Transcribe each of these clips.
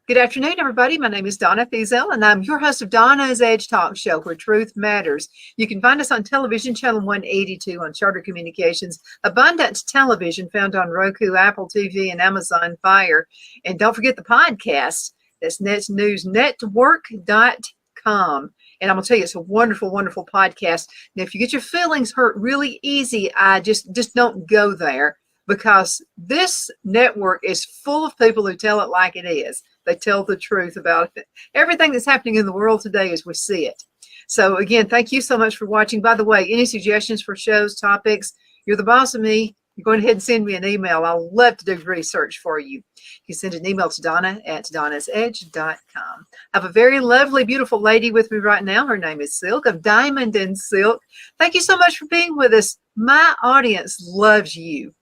Good afternoon, everybody. My name is Donna Feazell, and I'm your host of Donna's Edge Talk Show, where truth matters. You can find us on television, channel 182 on Charter Communications, Abundant Television, found on Roku, Apple TV, and Amazon Fire. And don't forget the podcast. That's netsnewsnetwork.com. And I'm going to tell you, it's a wonderful, wonderful podcast. Now, if you get your feelings hurt really easy, just don't go there, because this network is full of people who tell it like it is. They tell the truth about it. Everything that's happening in the world today as we see it. So again, thank you so much for watching. By the way, any suggestions for shows, topics, you're the boss of me. You're going ahead and send me an email. I'll love to do research for you. You send an email to Donna@donnasedge.com. I have a very lovely, beautiful lady with me right now. Her name is Silk of Diamond and Silk. Thank you so much for being with us. My audience loves you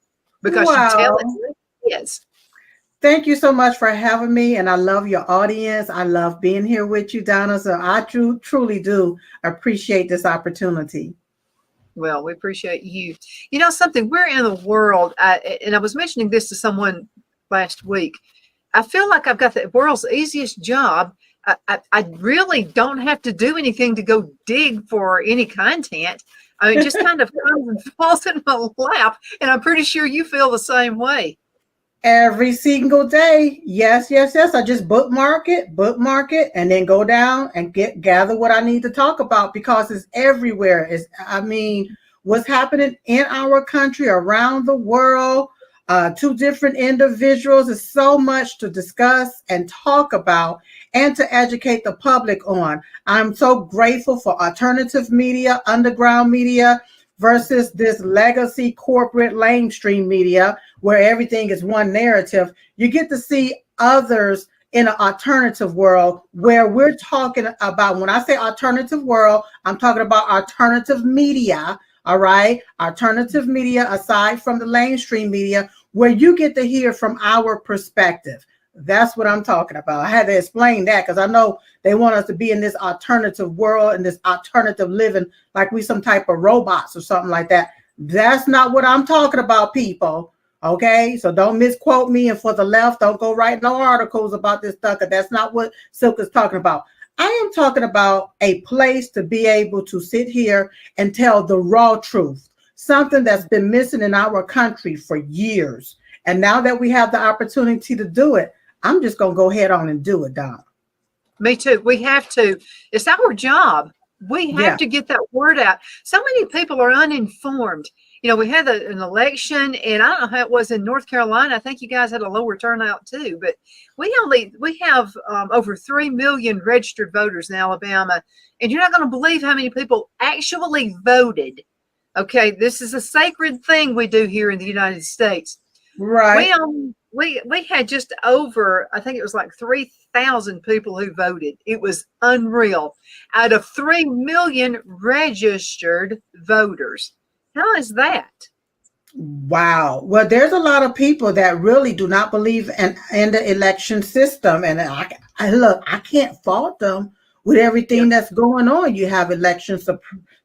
because you tell it. Yes. Thank you so much for having me, and I love your audience. I love being here with you, Donna. So I truly do appreciate this opportunity. Well, we appreciate you. You know something, we're in the world, and I was mentioning this to someone last week. I feel like I've got the world's easiest job. I really don't have to do anything to go dig for any content. I mean, it just kind of comes and falls in my lap, and I'm pretty sure you feel the same way. Every single day. Yes. I just bookmark it, and then go down and gather what I need to talk about, because it's everywhere. What's happening in our country, around the world, two different individuals. Is so much to discuss and talk about and to educate the public on. I'm so grateful for alternative media, underground media, versus this legacy corporate mainstream media where everything is one narrative. You get to see others in an alternative world where we're talking about, when I say alternative world, I'm talking about alternative media, all right? Alternative media aside from the mainstream media, where you get to hear from our perspective. That's what I'm talking about. I had to explain that because I know they want us to be in this alternative world and this alternative living like we some type of robots or something like that. That's not what I'm talking about, people. Okay, so don't misquote me, and for the left, don't go write no articles about this stuff, because that's not what Silk is talking about. I am talking about a place to be able to sit here and tell the raw truth, something that's been missing in our country for years. And now that we have the opportunity to do it, I'm just going to go ahead on and do it, Don. Me too. We have to. It's our job. We have to get that word out. So many people are uninformed. You know, we had an election, and I don't know how it was in North Carolina. I think you guys had a lower turnout too, but we have over 3 million registered voters in Alabama, and you're not going to believe how many people actually voted. Okay, this is a sacred thing we do here in the United States. Right. We had just over, I think it was like 3,000 people who voted. It was unreal. Out of 3 million registered voters. How is that? Wow. Well, there's a lot of people that really do not believe in the election system. And I can't fault them with everything that's going on. You have election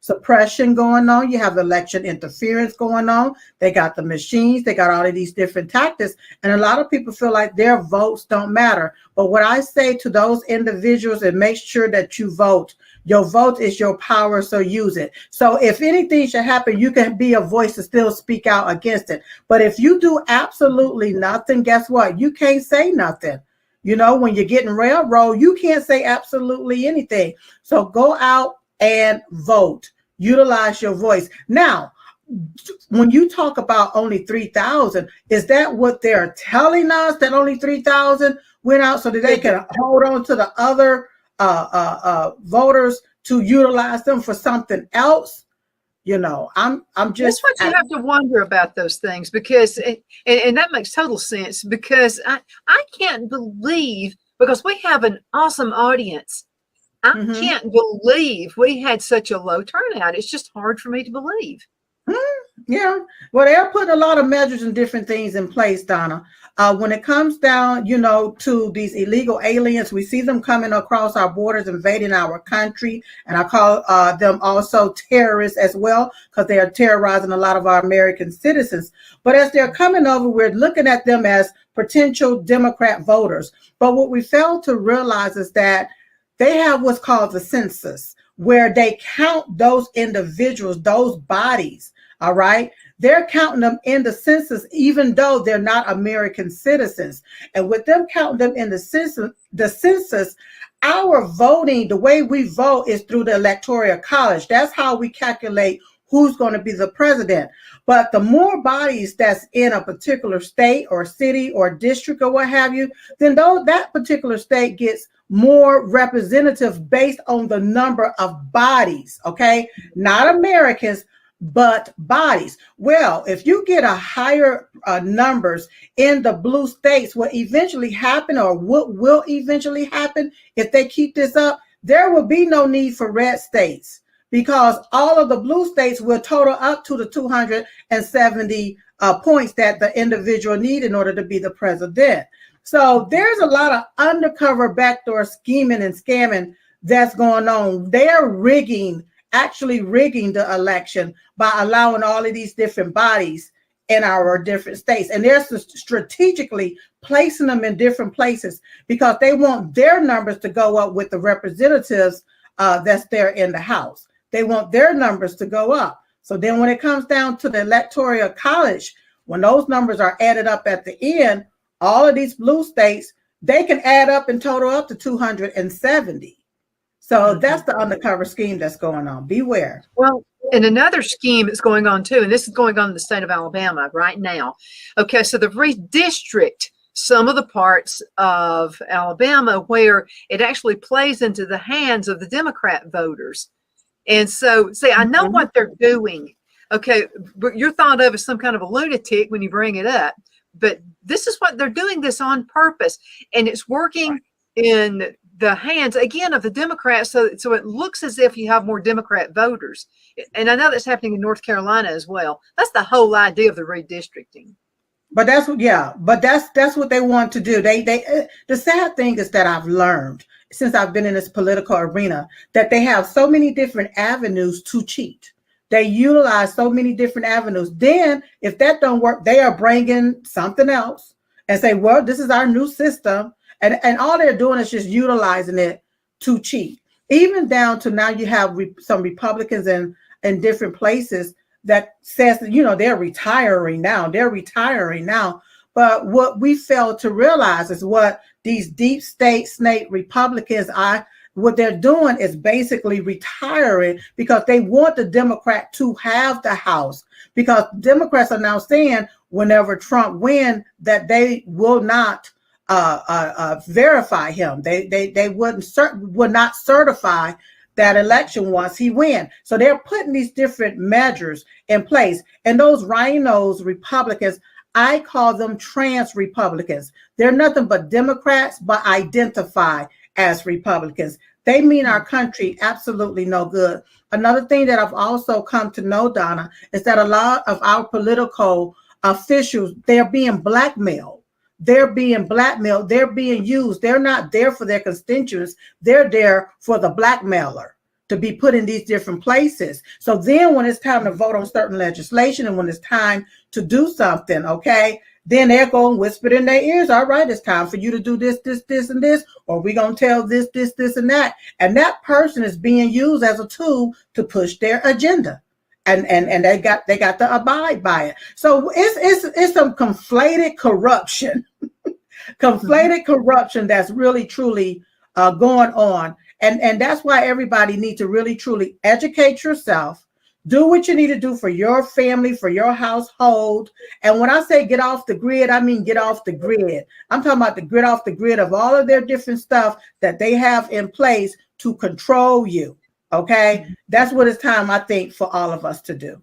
suppression going on. You have election interference going on. They got the machines. They got all of these different tactics. And a lot of people feel like their votes don't matter. But what I say to those individuals is make sure that you vote. Your vote is your power, so use it. So if anything should happen, you can be a voice to still speak out against it. But if you do absolutely nothing, guess what? You can't say nothing. You know, when you're getting railroad, you can't say absolutely anything. So go out and vote. Utilize your voice. Now, when you talk about only 3,000, is that what they're telling us, that only 3,000 went out so that they can hold on to the other voters to utilize them for something else? You know, I'm just. That's what you have to wonder about those things, because, and that makes total sense, because I can't believe because we have an awesome audience. I can't believe we had such a low turnout. It's just hard for me to believe. Yeah, well, they're putting a lot of measures and different things in place, Donna. When it comes down, to these illegal aliens, we see them coming across our borders, invading our country, and I call them also terrorists as well, because they are terrorizing a lot of our American citizens. But as they're coming over, we're looking at them as potential Democrat voters. But what we fail to realize is that they have what's called the census, where they count those individuals, those bodies. All right. They're counting them in the census, even though they're not American citizens. And with them counting them in the census, our voting, the way we vote is through the Electoral College. That's how we calculate who's going to be the president. But the more bodies that's in a particular state or city or district or what have you, then that particular state gets more representative based on the number of bodies, okay? Not Americans, but bodies. Well, if you get a higher numbers in the blue states, what eventually happen, or what will eventually happen if they keep this up, there will be no need for red states, because all of the blue states will total up to the 270 points that the individual need in order to be the president. So there's a lot of undercover backdoor scheming and scamming that's going on. They're actually rigging the election by allowing all of these different bodies in our different states. And they're strategically placing them in different places because they want their numbers to go up with the representatives that's there in the House. They want their numbers to go up. So then when it comes down to the Electoral College, when those numbers are added up at the end, all of these blue states, they can add up and total up to 270. So that's the undercover scheme that's going on. Beware. Well, and another scheme is going on too, and this is going on in the state of Alabama right now. Okay, so they've redistrict some of the parts of Alabama where it actually plays into the hands of the Democrat voters. And so, see, I know what they're doing. Okay, but you're thought of as some kind of a lunatic when you bring it up. But this is what they're doing this on purpose. And it's working in the hands, again, of the Democrats. So it looks as if you have more Democrat voters. And I know that's happening in North Carolina as well. That's the whole idea of the redistricting. But that's what they want to do. The sad thing is that I've learned since I've been in this political arena that they have so many different avenues to cheat. They utilize so many different avenues. Then if that don't work, they are bringing something else and say, well, this is our new system. And all they're doing is just utilizing it to cheat. Even down to now you have some Republicans in different places that says that, they're retiring now. But what we fail to realize is what these deep state snake Republicans what they're doing is basically retiring because they want the Democrat to have the House, because Democrats are now saying whenever Trump wins that they will not verify him. They would not certify that election once he wins. So they're putting these different measures in place. And those rhinos Republicans, I call them trans Republicans. They're nothing but Democrats, but identify as Republicans. They mean our country absolutely no good. Another thing that I've also come to know, Donna, is that a lot of our political officials, they're being blackmailed. They're being blackmailed. They're being used. They're not there for their constituents. They're there for the blackmailer to be put in these different places. So then when it's time to vote on certain legislation and when it's time to do something, okay, then they're going to whisper in their ears, all right, it's time for you to do this, this, this, and this, or we're going to tell this, this, this, and that. And that person is being used as a tool to push their agenda. And they got to abide by it. So it's some conflated corruption, corruption that's really truly going on. And that's why everybody needs to really truly educate yourself. Do what you need to do for your family, for your household. And when I say get off the grid, I mean get off the grid. I'm talking about the grid off the grid of all of their different stuff that they have in place to control you. Okay, that's what it's time, I think, for all of us to do.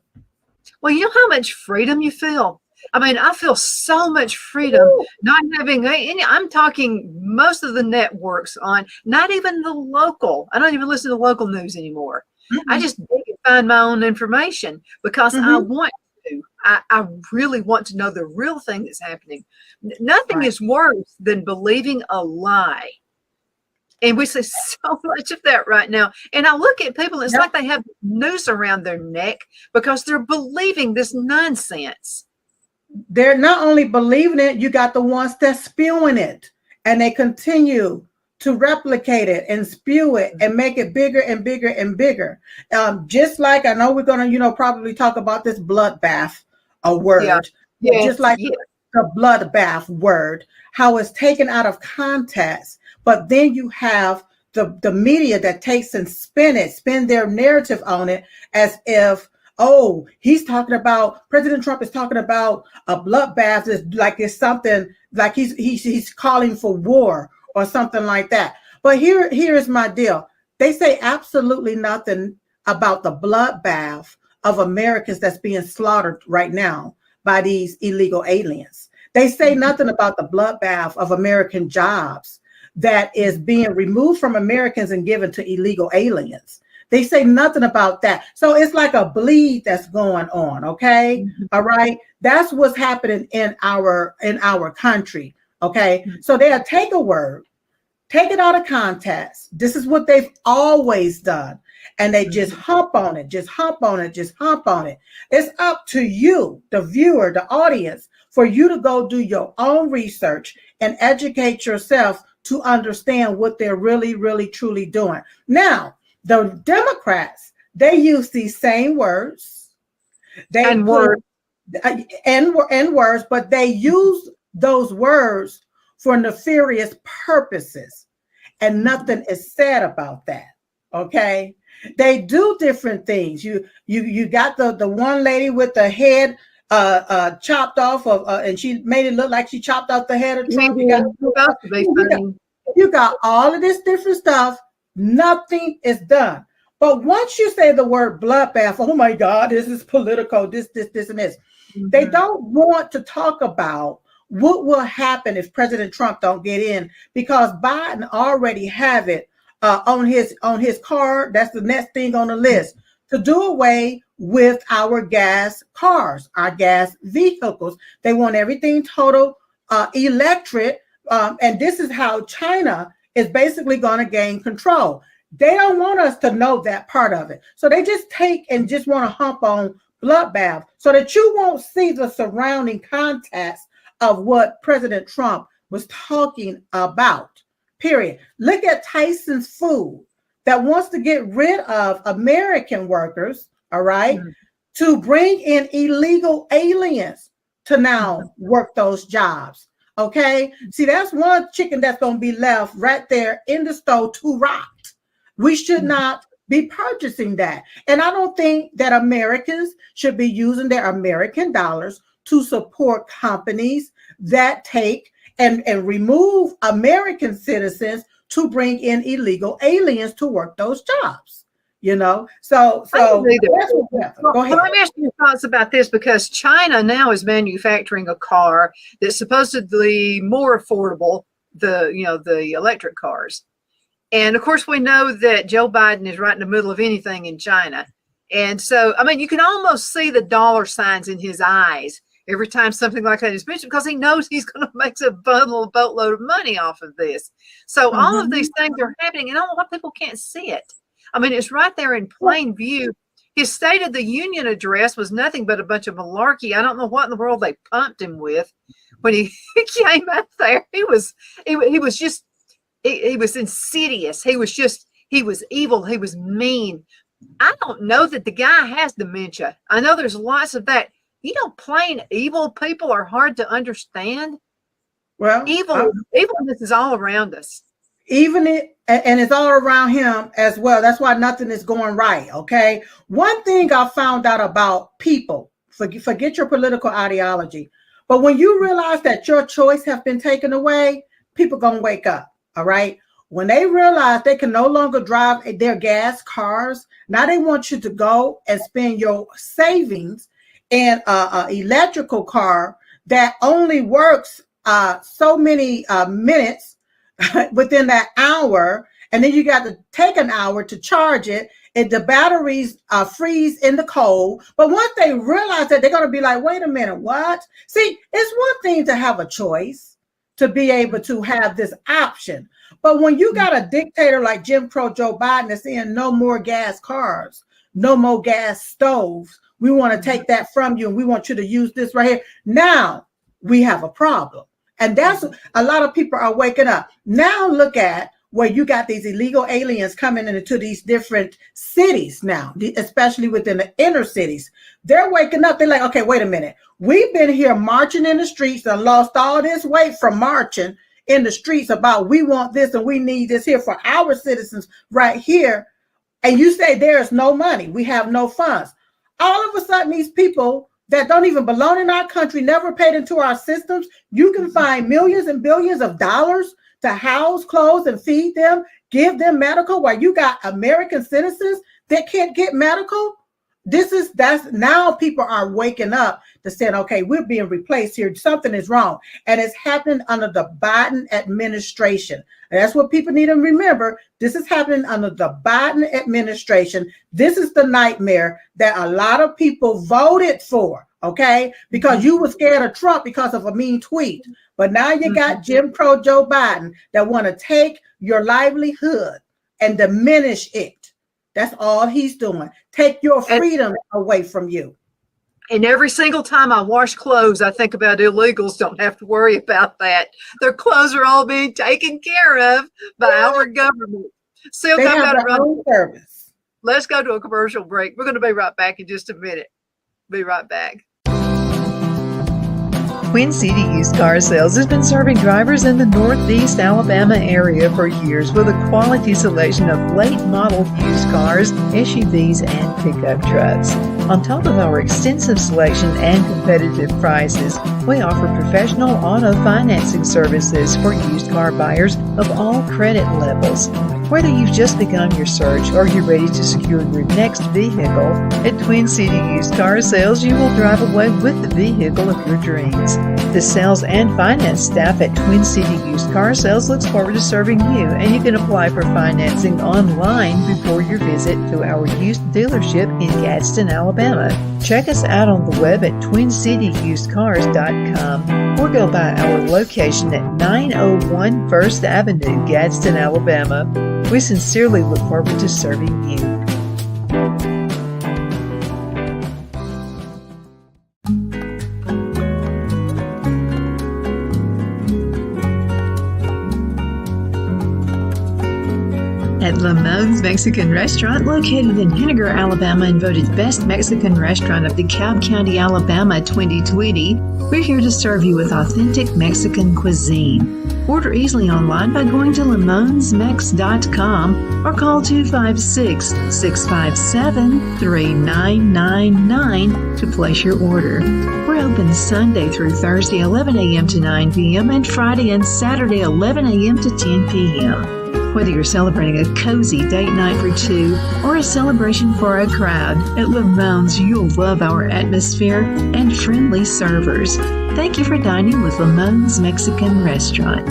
Well, you know how much freedom you feel? I mean, I feel so much freedom Woo. not having any. I'm talking most of the networks on, not even the local. I don't even listen to local news anymore. I Mhm. just dig and find my own information because I Mhm. want to. I really want to know the real thing that's happening. Nothing Right. is worse than believing a lie. And we see so much of that right now. And I look at people, it's Yep. like they have noose around their neck because they're believing this nonsense. They're not only believing it, you got the ones that's spewing it, and they continue to replicate it and spew it and make it bigger and bigger and bigger. Just like I know we're gonna, probably talk about this bloodbath, a Yeah. word, but just Yes. like Yes. the bloodbath word, how it's taken out of context, but then you have the media that takes and spin their narrative on it as if, oh, President Trump is talking about a bloodbath is like it's something like he's calling for war or something like that. But here's my deal. They say absolutely nothing about the bloodbath of Americans that's being slaughtered right now by these illegal aliens. They say nothing about the bloodbath of American jobs that is being removed from Americans and given to illegal aliens. They say nothing about that. So it's like a bleed that's going on. Okay. Mhm. All right. That's what's happening in our country. Okay. So they'll take a word, take it out of context. This is what they've always done. And they just hump on it, just hump on it, just hump on it. It's up to you, the viewer, the audience, for you to go do your own research and educate yourself to understand what they're really, really, truly doing. Now, the Democrats, they use these same words. They And put word. and words, but they use those words for nefarious purposes, and nothing is said about that. Okay, they do different things. You got the one lady with the head chopped off of, and she made it look like she chopped off the head of Trump. Supposed to be funny. You got all of this different stuff. Nothing is done. But once you say the word bloodbath, oh my God, this is political, this, and this. They don't want to talk about what will happen if President Trump don't get in, because Biden already have it on his card. That's the next thing on the list, to do away with our gas cars, our gas vehicles. They want everything total electric. And this is how China is basically going to gain control. They don't want us to know that part of it. So they just take and just want to hump on bloodbath so that you won't see the surrounding context of what President Trump was talking about. Period. Look at Tyson's Food that wants to get rid of American workers, all right, to bring in illegal aliens to now work those jobs. Okay. See, that's one chicken that's going to be left right there in the stove to rot. We should not be purchasing that. And I don't think that Americans should be using their American dollars to support companies that take and remove American citizens to bring in illegal aliens to work those jobs. So Go ahead. Let me ask you your thoughts about this, because China now is manufacturing a car that's supposedly more affordable, the electric cars. And of course, we know that Joe Biden is right in the middle of anything in China. And so, I mean, you can almost see the dollar signs in his eyes every time something like that is mentioned, because he knows he's going to make a boatload of money off of this. So all of these things are happening, and I don't know why people can't see it. I mean, it's right there in plain view. His State of the Union address was nothing but a bunch of malarkey. I don't know what in the world they pumped him with when he came up there. He was just, he was insidious. He was evil. He was mean. I don't know that the guy has dementia. I know there's lots of that. Plain evil people are hard to understand. Well, evilness is all around us. And it's all around him as well. That's why nothing is going right. Okay. One thing I found out about people, forget your political ideology, but when you realize that your choice has been taken away, people gonna wake up. All right. When they realize they can no longer drive their gas cars, now they want you to go and spend your savings in a electrical car that only works so many minutes within that hour, and then you got to take an hour to charge it. And the batteries freeze in the cold. But once they realize that, they're going to be like, wait a minute, what? See, it's one thing to have a choice, to be able to have this option. But when you got a dictator like Jim Crow Joe Biden that's saying no more gas cars, no more gas stoves, we want to take that from you and we want you to use this right here. Now we have a problem. And that's a lot of people are waking up. Now look at where you got these illegal aliens coming into these different cities now, especially within the inner cities. They're waking up. They're like, okay, wait a minute. We've been here marching in the streets and lost all this weight from marching in the streets about we want this and we need this here for our citizens right here. And you say there's no money. We have no funds. All of a sudden, these people that don't even belong in our country, never paid into our systems, you can find millions and billions of dollars to house, clothe, and feed them, give them medical, while you got American citizens that can't get medical. That's now people are waking up to saying, okay, we're being replaced here. Something is wrong. And it's happening under the Biden administration. And that's what people need to remember. This is happening under the Biden administration. This is the nightmare that a lot of people voted for, okay? Because you were scared of Trump because of a mean tweet. But now you got Jim Crow Joe Biden that want to take your livelihood and diminish it. That's all he's doing. Take your freedom away from you. And every single time I wash clothes, I think about illegals don't have to worry about that. Their clothes are all being taken care of by our government. So they have their own service. Let's go to a commercial break. We're going to be right back in just a minute. Be right back. Twin City Used Car Sales has been serving drivers in the Northeast Alabama area for years with a quality selection of late model used cars, SUVs, and pickup trucks. On top of our extensive selection and competitive prices, we offer professional auto financing services for used car buyers of all credit levels. Whether you've just begun your search or you're ready to secure your next vehicle, at Twin City Used Car Sales, you will drive away with the vehicle of your dreams. The sales and finance staff at Twin City Used Car Sales looks forward to serving you, and you can apply for financing online before your visit to our used dealership in Gadsden, Alabama. Check us out on the web at twincityusedcars.com or go by our location at 901 First Avenue, Gadsden, Alabama. We sincerely look forward to serving you. At Lamone's Mexican Restaurant, located in Henniger, Alabama, and voted Best Mexican Restaurant of DeKalb County, Alabama 2020, we're here to serve you with authentic Mexican cuisine. Order easily online by going to lamonsmex.com or call 256-657-3999 to place your order. We're open Sunday through Thursday 11 a.m. to 9 p.m. and Friday and Saturday 11 a.m. to 10 p.m. Whether you're celebrating a cozy date night for two or a celebration for a crowd, at Lamone's you'll love our atmosphere and friendly servers. Thank you for dining with Lamone's Mexican Restaurant.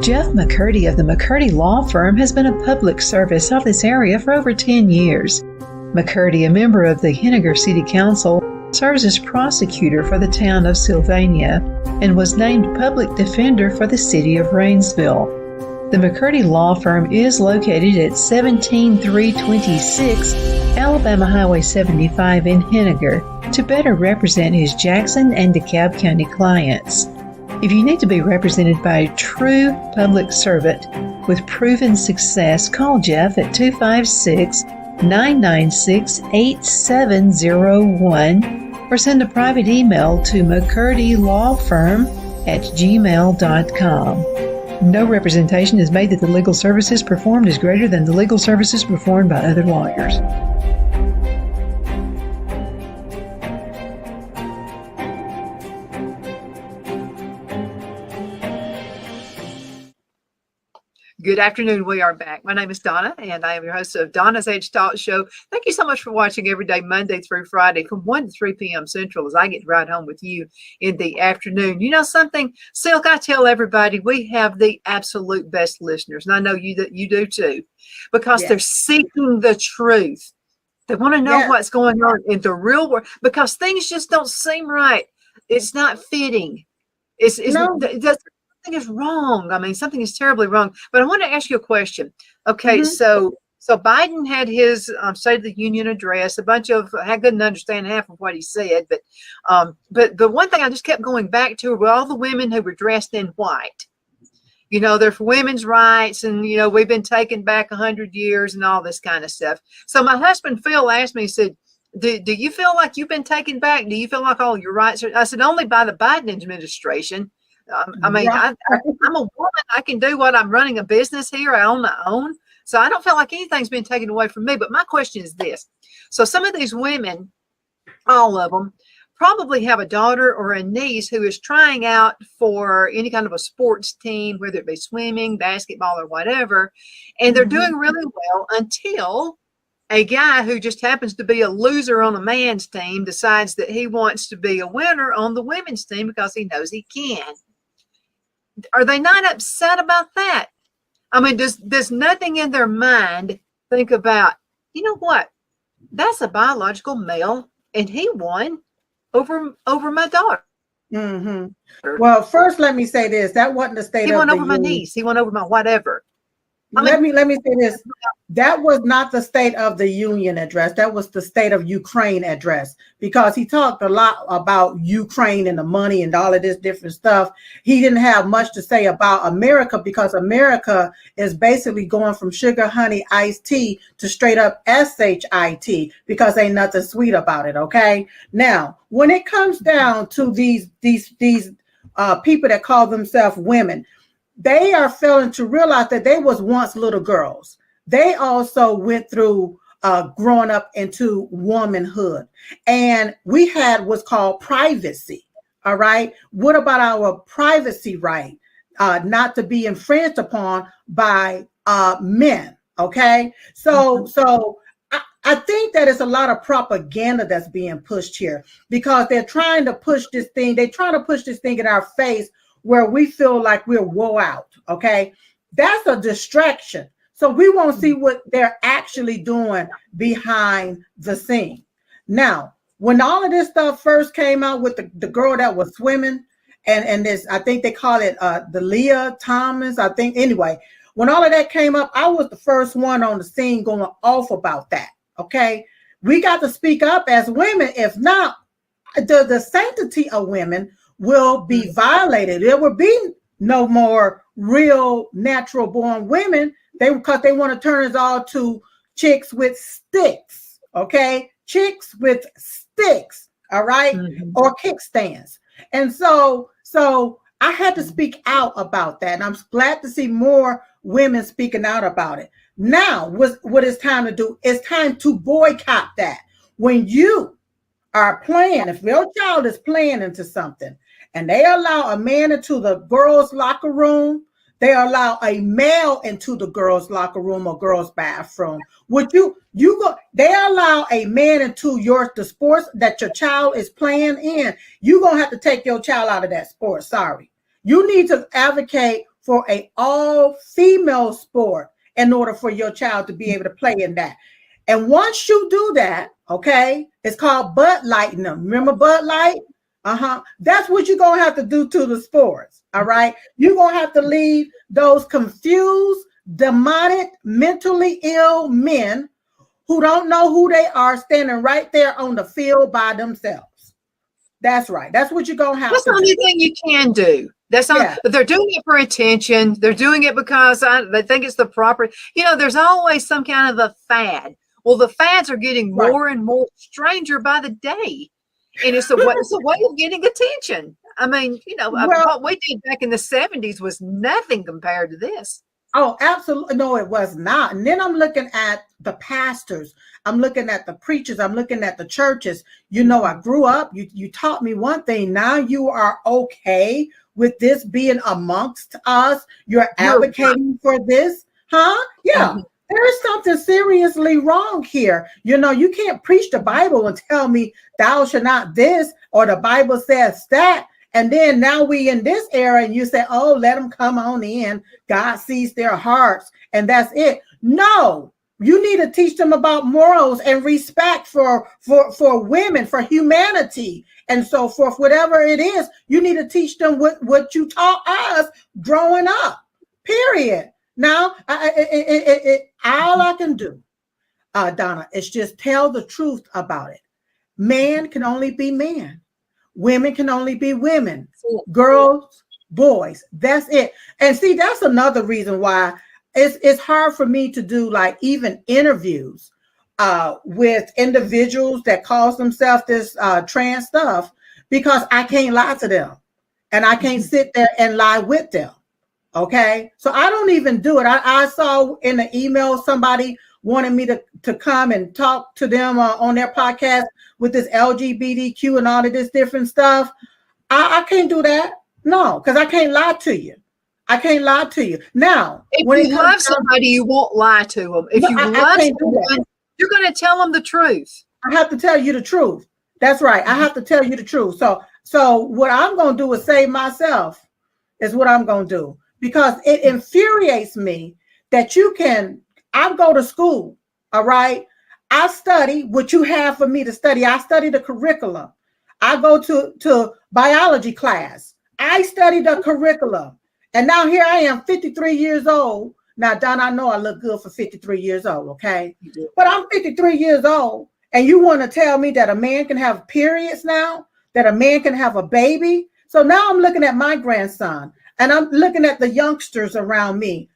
Jeff McCurdy of the McCurdy Law Firm has been a public service of this area for over 10 years. McCurdy, a member of the Henniger City Council, serves as prosecutor for the town of Sylvania and was named public defender for the city of Rainsville. The McCurdy Law Firm is located at 17326 Alabama Highway 75 in Henniger to better represent his Jackson and DeKalb County clients. If you need to be represented by a true public servant with proven success, call Jeff at 256-996-8701 or send a private email to mccurdylawfirm@gmail.com. No representation is made that the legal services performed is greater than the legal services performed by other lawyers. Good afternoon. We are back. My name is Donna, and I am your host of Donna's Edge Talk Show. Thank you so much for watching every day, Monday through Friday, from 1 to 3 p.m. Central, as I get to ride home with you in the afternoon. You know something, Silk? I tell everybody we have the absolute best listeners, and I know you do too, because Yes. they're seeking the truth. They want to know Yes. what's going on in the real world, because things just don't seem right. It's not fitting. No. Something is wrong. I mean, something is terribly wrong. But I want to ask you a question. Okay, Mhm. so Biden had his State of the Union address. I couldn't understand half of what he said, but the one thing I just kept going back to were all the women who were dressed in white. You know, they're for women's rights, and you know we've been taken back 100 years and all this kind of stuff. So my husband Phil asked me, he said, do you feel like you've been taken back? Do you feel like all your rights are? I said, only by the Biden administration. I mean, Right. I'm a woman. I can do what I'm running a business here. I own my own. So I don't feel like anything's been taken away from me. But my question is this. So some of these women, all of them, probably have a daughter or a niece who is trying out for any kind of a sports team, whether it be swimming, basketball, or whatever. And they're Mhm. doing really well until a guy who just happens to be a loser on a man's team decides that he wants to be a winner on the women's team because he knows he can. Are they not upset about that? I mean, does nothing in their mind think about, you know what? That's a biological male, and he won over my daughter. Mhm. Well, first, let me say this: that wasn't the State He of won the over my Union. niece. He won over my whatever. Let me say this. That was not the State of the Union address. That was the State of Ukraine address, because he talked a lot about Ukraine and the money and all of this different stuff. He didn't have much to say about America, because America is basically going from sugar, honey, iced tea to straight up SHIT, because ain't nothing sweet about it. Okay. Now, when it comes down to these people that call themselves women, they are failing to realize that they was once little girls. They also went through growing up into womanhood, and we had what's called privacy. All right. What about our privacy right not to be infringed upon by men? Okay. So I think that it's a lot of propaganda that's being pushed here, because they're trying to push this thing. They're trying to push this thing in our face where we feel like we're woe out. Okay. That's a distraction. So we won't see what they're actually doing behind the scene. Now, when all of this stuff first came out with the girl that was swimming, and this, I think they call it the Leah Thomas, I think. Anyway, when all of that came up, I was the first one on the scene going off about that. Okay. We got to speak up as women. If not, the sanctity of women will be violated. There will be no more real natural born women. Because they want to turn us all to chicks with sticks. Okay. Chicks with sticks. All right. Mhm. Or kickstands. And so I had to speak out about that. And I'm glad to see more women speaking out about it. Now, what it's time to do? It's time to boycott that. When you are playing, if your child is playing into something and they allow a man into the girls' locker room, they allow a male into the girls' locker room or girls' bathroom. They allow a man into the sports that your child is playing in. You're gonna have to take your child out of that sport. Sorry. You need to advocate for an all-female sport in order for your child to be able to play in that. And once you do that, okay, it's called Bud Lighting them. Remember Bud Light? That's what you're going to have to do to the sports. All right. You're going to have to leave those confused, demonic, mentally ill men who don't know who they are standing right there on the field by themselves. That's right. That's what you're going to have to do. That's the only thing you can do. But they're doing it for attention. They're doing it because they think it's the proper, there's always some kind of a fad. Well, the fads are getting more and more stranger by the day. And it's a way of getting attention. I mean, what we did back in the 70s was nothing compared to this. Oh, absolutely. No, it was not. And then I'm looking at the pastors. I'm looking at the preachers. I'm looking at the churches. I grew up. You taught me one thing. Now you are okay with this being amongst us? You're You're right. advocating for this, huh? Yeah. Mhm. There is something seriously wrong here. You know, you can't preach the Bible and tell me thou shalt not this, or the Bible says that. And then now we in this era and you say, oh, let them come on in. God sees their hearts and that's it. No, you need to teach them about morals and respect for women, for humanity, and so forth. Whatever it is, you need to teach them what you taught us growing up, period. Now, all I can do, Donna, is just tell the truth about it. Man can only be man. Women can only be women. Girls, boys. That's it. And see, that's another reason why it's hard for me to do like even interviews with individuals that call themselves this trans stuff, because I can't lie to them and I can't sit there and lie with them. Okay, so I don't even do it. I saw in the email somebody wanted me to come and talk to them on their podcast with this LGBTQ and all of this different stuff. I can't do that. No, because I can't lie to you. I can't lie to you. Now, If when you love somebody, you won't lie to them. If you love someone, you're going to tell them the truth. I have to tell you the truth. That's right. I have to tell you the truth. So what I'm going to do is save myself is what I'm going to do. Because it infuriates me that I go to school, all right? I study what you have for me to study. I study the curriculum. I go to biology class. I study the curriculum. And now here I am, 53 years old. Now, Don, I know I look good for 53 years old, okay? But I'm 53 years old, and you want to tell me that a man can have periods now? That a man can have a baby? So now I'm looking at my grandson. And I'm looking at the youngsters around me.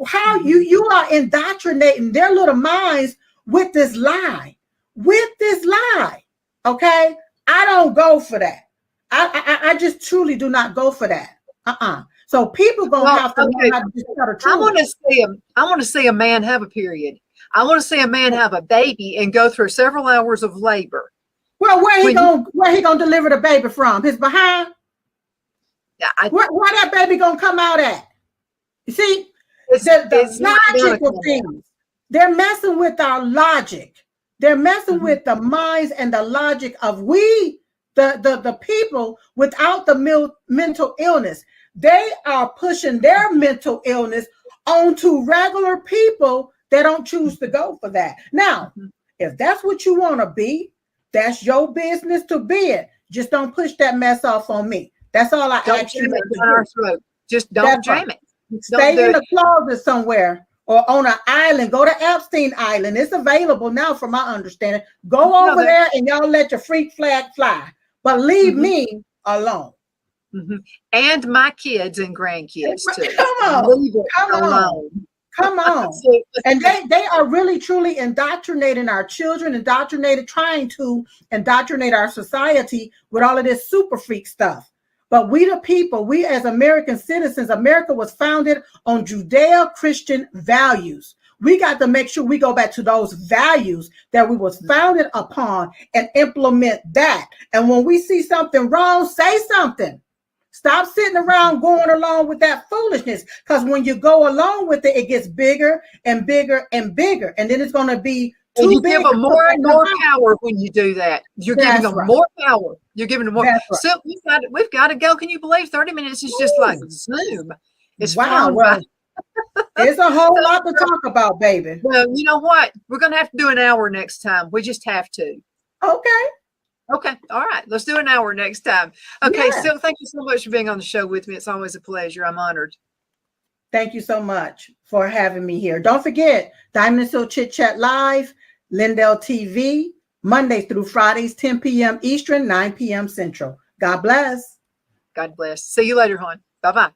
How you are indoctrinating their little minds with this lie. Okay? I don't go for that. I just truly do not go for that. So people gonna have to learn how to tell the truth. I want to see a man have a period. I want to see a man have a baby and go through several hours of labor. Well, where he gonna deliver the baby from? His behind? Where that baby gonna come out at? You see, the logical things. They're messing with our logic. They're messing with the minds and the logic of the people without the mental illness. They are pushing their mental illness onto regular people that don't choose to go for that. Now, if that's what you want to be, that's your business to be it. Just don't push that mess off on me. That's all I ask you to do. Just don't jam it. Stay in the closet somewhere or on an island. Go to Epstein Island. It's available now, from my understanding. Go over there and y'all let your freak flag fly. But leave me alone. And my kids and grandkids too. Come on. And they are really truly indoctrinating our children, trying to indoctrinate our society with all of this super freak stuff. But we the people, we as American citizens, America was founded on Judeo-Christian values. We got to make sure we go back to those values that we was founded upon and implement that. And when we see something wrong, say something. Stop sitting around going along with that foolishness, because when you go along with it, it gets bigger and bigger and bigger. And then it's going to be and you give them more and more power when you do that. You're giving them more power. You're giving them more. So we've got to go. Can you believe 30 minutes is just like Zoom? It's wow. Well, there's a whole lot to talk about, baby. Well, you know what? We're going to have to do an hour next time. We just have to. Okay. All right. Let's do an hour next time. Okay. So thank you so much for being on the show with me. It's always a pleasure. I'm honored. Thank you so much for having me here. Don't forget, Diamond and Silk Chit Chat Live, Lindell TV, Mondays through Fridays, 10 p.m. Eastern, 9 p.m. Central. God bless. God bless. See you later, hon. Bye-bye.